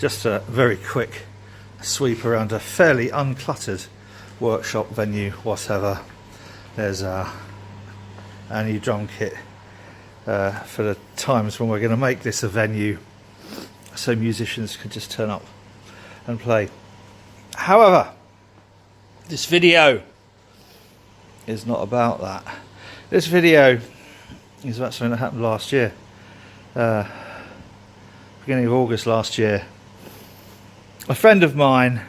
Just a very quick sweep around a fairly uncluttered workshop, venue, whatever. There's our new drum kit for the times when we're going to make this a venue so musicians can just turn up and play. However, this video is not about that. This video is about something that happened last year, beginning of August last year. A friend of mine,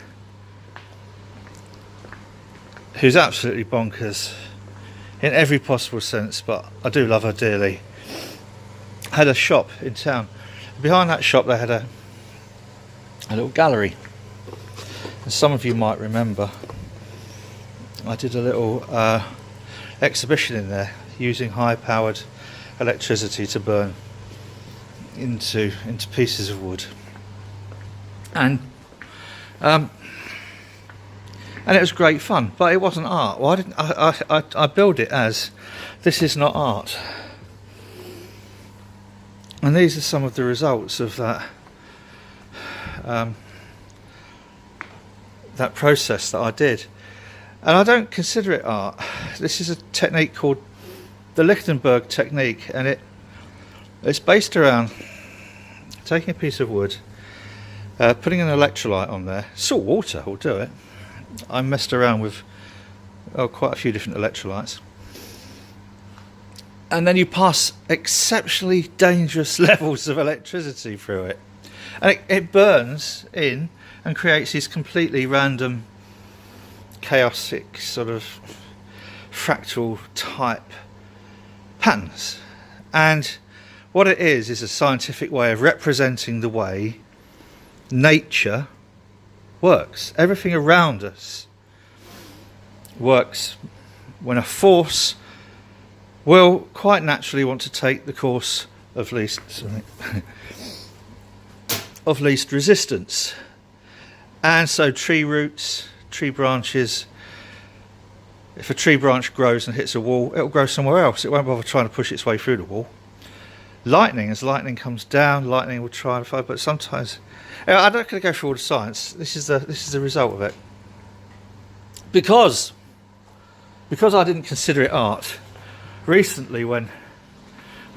who's absolutely bonkers in every possible sense, but I do love her dearly, had a shop in town. Behind that shop they had a little gallery, and some of you might remember I did a little exhibition in there using high-powered electricity to burn into pieces of wood, and it was great fun, but it wasn't art. Well, I billed it as, this is not art. And these are some of the results of that that process that I did. And I don't consider it art. This is a technique called the Lichtenbergs technique, and it's based around taking a piece of wood, putting an electrolyte on there. Salt water will do it. I messed around with quite a few different electrolytes, and then you pass exceptionally dangerous levels of electricity through it, and it burns in and creates these completely random, chaotic sort of fractal type patterns. And what it is a scientific way of representing the way nature works. Everything around us works when a force will quite naturally want to take the course of least of least resistance. And so tree roots, tree branches, if a tree branch grows and hits a wall, it'll grow somewhere else. It won't bother trying to push its way through the wall. Lightning, as lightning comes down, lightning will try and fight, but sometimes, I'm not going to go through all the science. This is the result of it. Because I didn't consider it art, recently when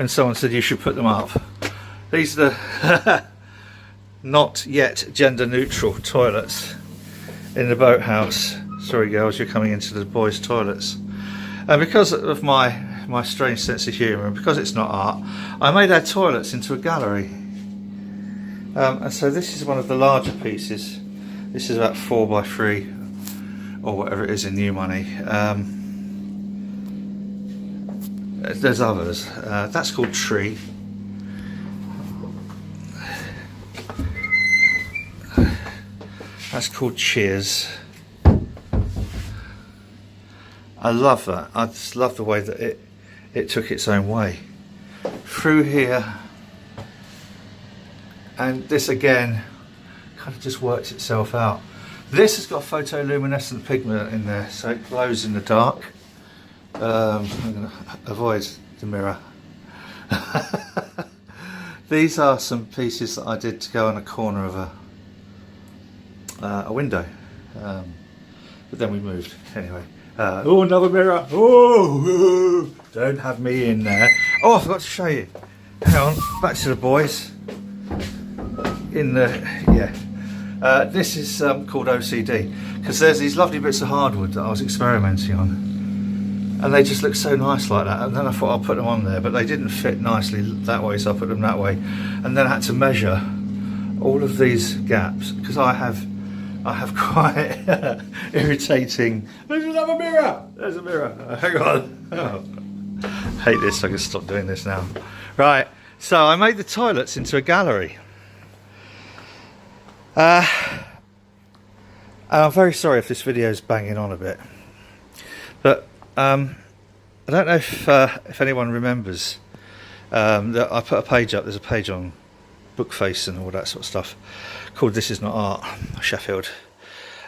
someone said you should put them up, these are the not yet gender neutral toilets in the boathouse. Sorry girls, you're coming into the boys' toilets. And because of my strange sense of humour, and because it's not art, I made our toilets into a gallery. And so this is one of the larger pieces. This is about 4 by 3 or whatever it is in new money. There's others. That's called Tree. That's called Cheers. I love that. I just love the way that it took its own way through here, and this again kind of just works itself out. This has got photoluminescent pigment in there, so it glows in the dark. I'm going to avoid the mirror. These are some pieces that I did to go on a corner of a window, but then we moved anyway. Oh, another mirror. Oh, don't have me in there. Oh, I forgot to show you. Hang on, back to the boys. This is called OCD, because there's these lovely bits of hardwood that I was experimenting on, and they just look so nice like that. And then I thought I'll put them on there, but they didn't fit nicely that way, so I put them that way. And then I had to measure all of these gaps, because I have quite irritating. There's another mirror. There's a mirror. Hang on. Oh. Hate this. I can stop doing this now. Right. So I made the toilets into a gallery. And I'm very sorry if this video is banging on a bit, but I don't know if anyone remembers that I put a page up. There's a page on Bookface and all that sort of stuff called "This Is Not Art," Sheffield,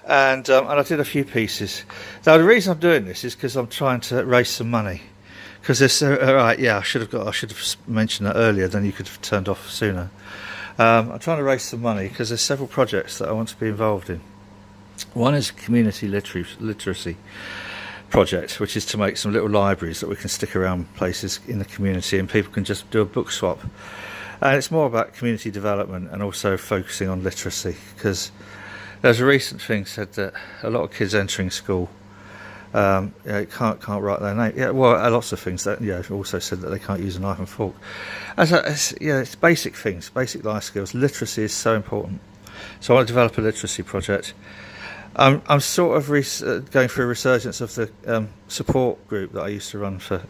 and I did a few pieces. Now the reason I'm doing this is because I'm trying to raise some money. Because this, right, yeah, I should have mentioned that earlier. Then you could have turned off sooner. I'm trying to raise some money because there's several projects that I want to be involved in. One is a community literacy project, which is to make some little libraries that we can stick around places in the community and people can just do a book swap. And it's more about community development and also focusing on literacy, because there's a recent thing said that a lot of kids entering school can't write their name. Yeah, well, lots of things that also said that they can't use a knife and fork. It's basic things, basic life skills. Literacy is so important. So I want to develop a literacy project. I'm sort of going through a resurgence of the support group that I used to run for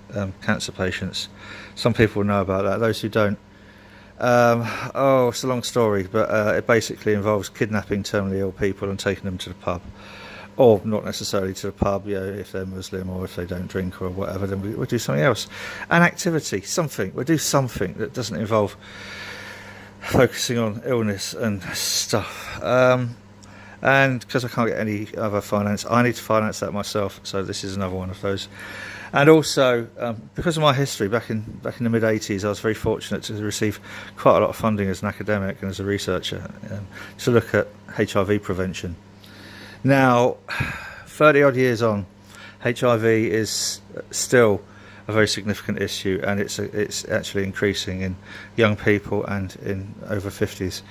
cancer patients. Some people know about that. Those who don't, it's a long story, but it basically involves kidnapping terminally ill people and taking them to the pub. Or not necessarily to the pub, if they're Muslim or if they don't drink or whatever, then we'll do something else. An activity, something. We'll do something that doesn't involve focusing on illness and stuff. And because I can't get any other finance, I need to finance that myself. So this is another one of those. And also, because of my history, back in the mid-80s, I was very fortunate to receive quite a lot of funding as an academic and as a researcher to look at HIV prevention. Now, 30 odd years on, HIV is still a very significant issue, and it's actually increasing in young people and in over 50s.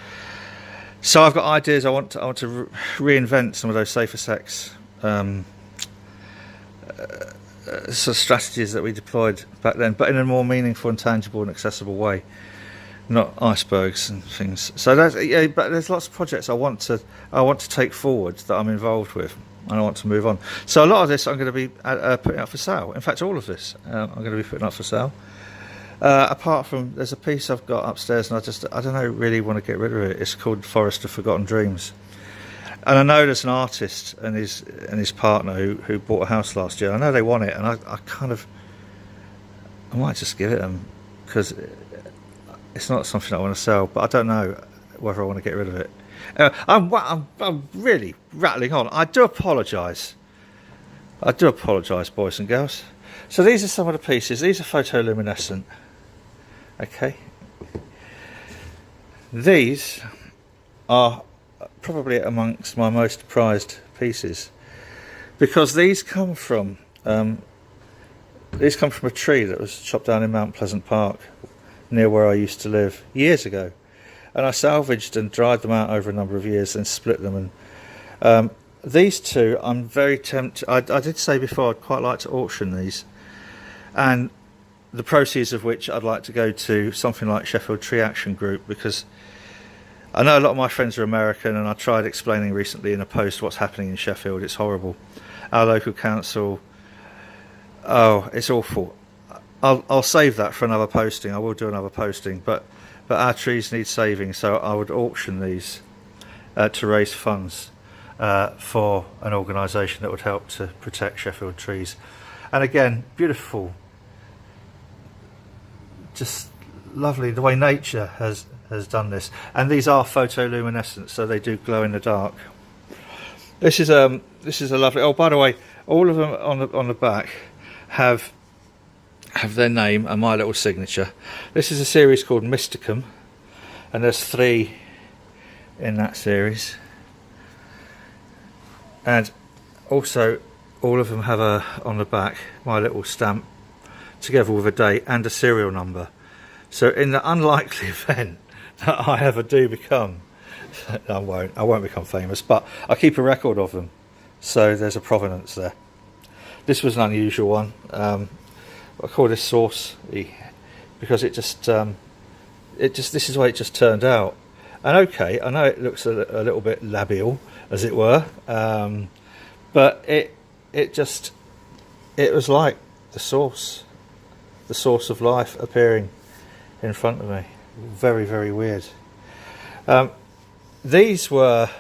So I've got ideas. I want to reinvent some of those safer sex sort of strategies that we deployed back then, but in a more meaningful and tangible and accessible way, not icebergs and things. So but there's lots of projects I want to take forward that I'm involved with, and I want to move on. So a lot of this I'm going to be putting up for sale. In fact, all of this I'm going to be putting up for sale. Apart from, there's a piece I've got upstairs, and I don't know, really want to get rid of it. It's called Forest of Forgotten Dreams, and I know there's an artist and his partner who bought a house last year. I know they want it, and I might just give it them, because it's not something I want to sell, but I don't know whether I want to get rid of it. I'm really rattling on. I do apologise, boys and girls. So these are some of the pieces. These are photoluminescent. Okay. These are probably amongst my most prized pieces, because these come from a tree that was chopped down in Mount Pleasant Park, near where I used to live years ago, and I salvaged and dried them out over a number of years, then split them. And these two, I'm very tempted. I did say before I'd quite like to auction these, and the proceeds of which I'd like to go to something like Sheffield Tree Action Group, because I know a lot of my friends are American, and I tried explaining recently in a post what's happening in Sheffield. It's horrible. Our local council, it's awful. I'll save that for another posting. I will do another posting, but our trees need saving, so I would auction these to raise funds for an organisation that would help to protect Sheffield trees. And again, beautiful, just lovely the way nature has done this. And these are photoluminescent, so they do glow in the dark. This is a lovely. Oh, by the way, all of them on the back have their name and my little signature. This is a series called Mysticum, and there's 3 in that series. And also, all of them have on the back my little stamp, together with a date and a serial number. So in the unlikely event that I ever do become, I won't become famous, but I keep a record of them, so there's a provenance there. This was an unusual one. I call this sauce because this is the way it just turned out. And okay, I know it looks a little bit labial, as it were, but it was like the source of life appearing in front of me. Very, very weird. These are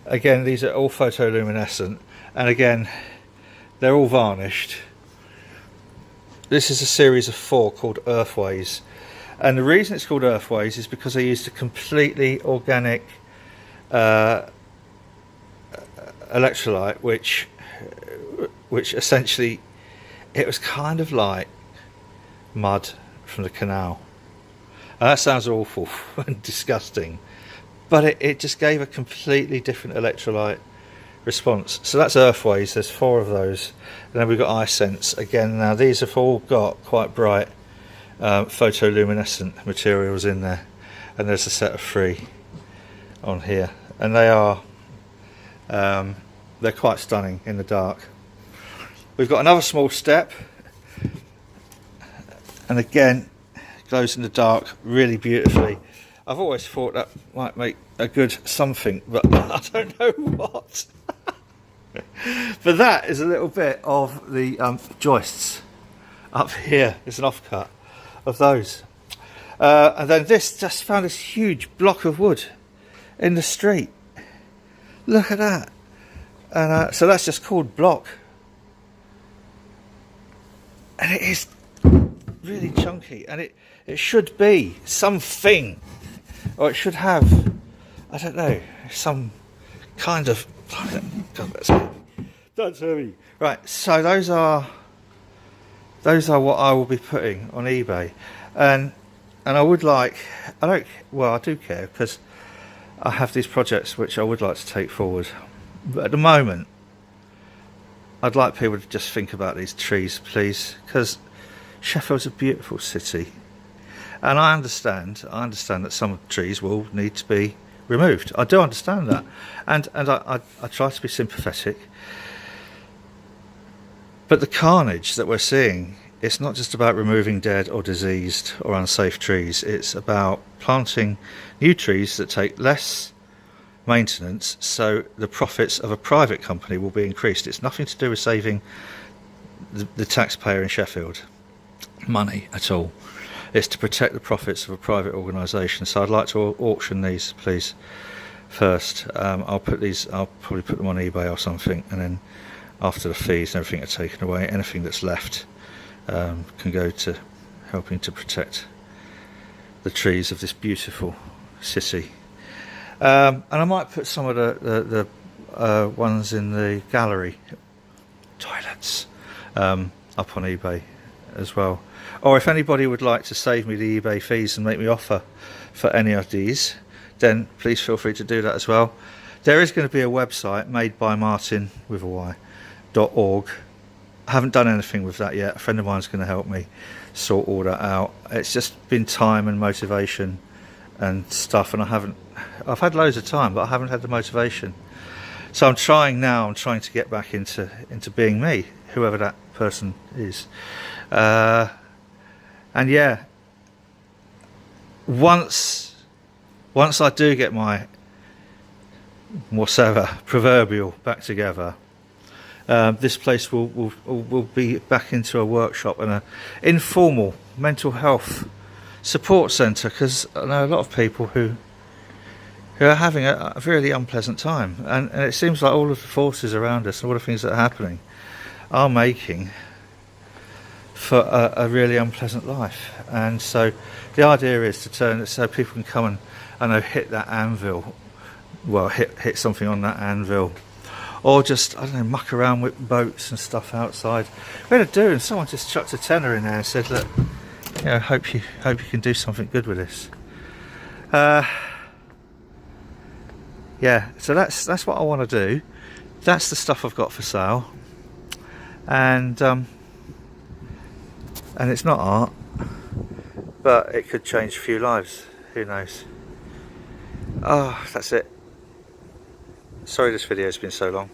all photoluminescent, and again, they're all varnished. This is a series of 4 called Earthways, and the reason it's called Earthways is because I used a completely organic electrolyte, which essentially, it was kind of like mud from the canal, And that sounds awful and disgusting, but it just gave a completely different electrolyte response. So that's Earthways, there's 4 of those. And then we've got iSense again. Now these have all got quite bright photoluminescent materials in there, and there's a set of 3 on here, and they are they're quite stunning in the dark. We've got another small step, and again glows in the dark really beautifully. I've always thought that might make a good something, but I don't know what. But that is a little bit of the joists up here. It's an offcut of those. And then this, just found this huge block of wood in the street. Look at that. And so that's just called block. And it is really chunky, and it should be something, or it should have, I don't know, some kind of, God, that's heavy. Right, so those are what I will be putting on eBay, and I would like, I do care, because I have these projects which I would like to take forward, but at the moment I'd like people to just think about these trees, please, because Sheffield's a beautiful city, and I understand that some trees will need to be removed. I do understand that, and I try to be sympathetic. But the carnage that we're seeing, it's not just about removing dead or diseased or unsafe trees. It's about planting new trees that take less maintenance, so the profits of a private company will be increased. It's nothing to do with saving the taxpayer in Sheffield money at all. It's to protect the profits of a private organisation. So I'd like to auction these, please, first. I'll probably put them on eBay or something, and then after the fees and everything are taken away, anything that's left can go to helping to protect the trees of this beautiful city. And I might put some of the ones in the gallery toilets up on eBay as well. Or if anybody would like to save me the eBay fees and make me offer for any of these, then please feel free to do that as well. There is going to be a website, made by Martin with a Y.org. I haven't done anything with that yet. A friend of mine's going to help me sort all that out. It's just been time and motivation and stuff, and I've had loads of time, but I haven't had the motivation. So I'm trying to get back into being me, whoever that person is. And yeah, once I do get my whatever proverbial back together, this place will be back into a workshop and an informal mental health support centre, because I know a lot of people who are having a really unpleasant time, and it seems like all of the forces around us and all the things that are happening are making for a really unpleasant life. And so the idea is to turn it so people can come and, I know, hit that anvil, well, hit something on that anvil, or just, I don't know, muck around with boats and stuff outside. We had a do, and someone just chucked a tenner in there and said, look, you know, hope you can do something good with this. Yeah, so that's what I want to do. That's the stuff I've got for sale, and it's not art, but it could change a few lives. Who knows? Oh, that's it. Sorry this video's been so long.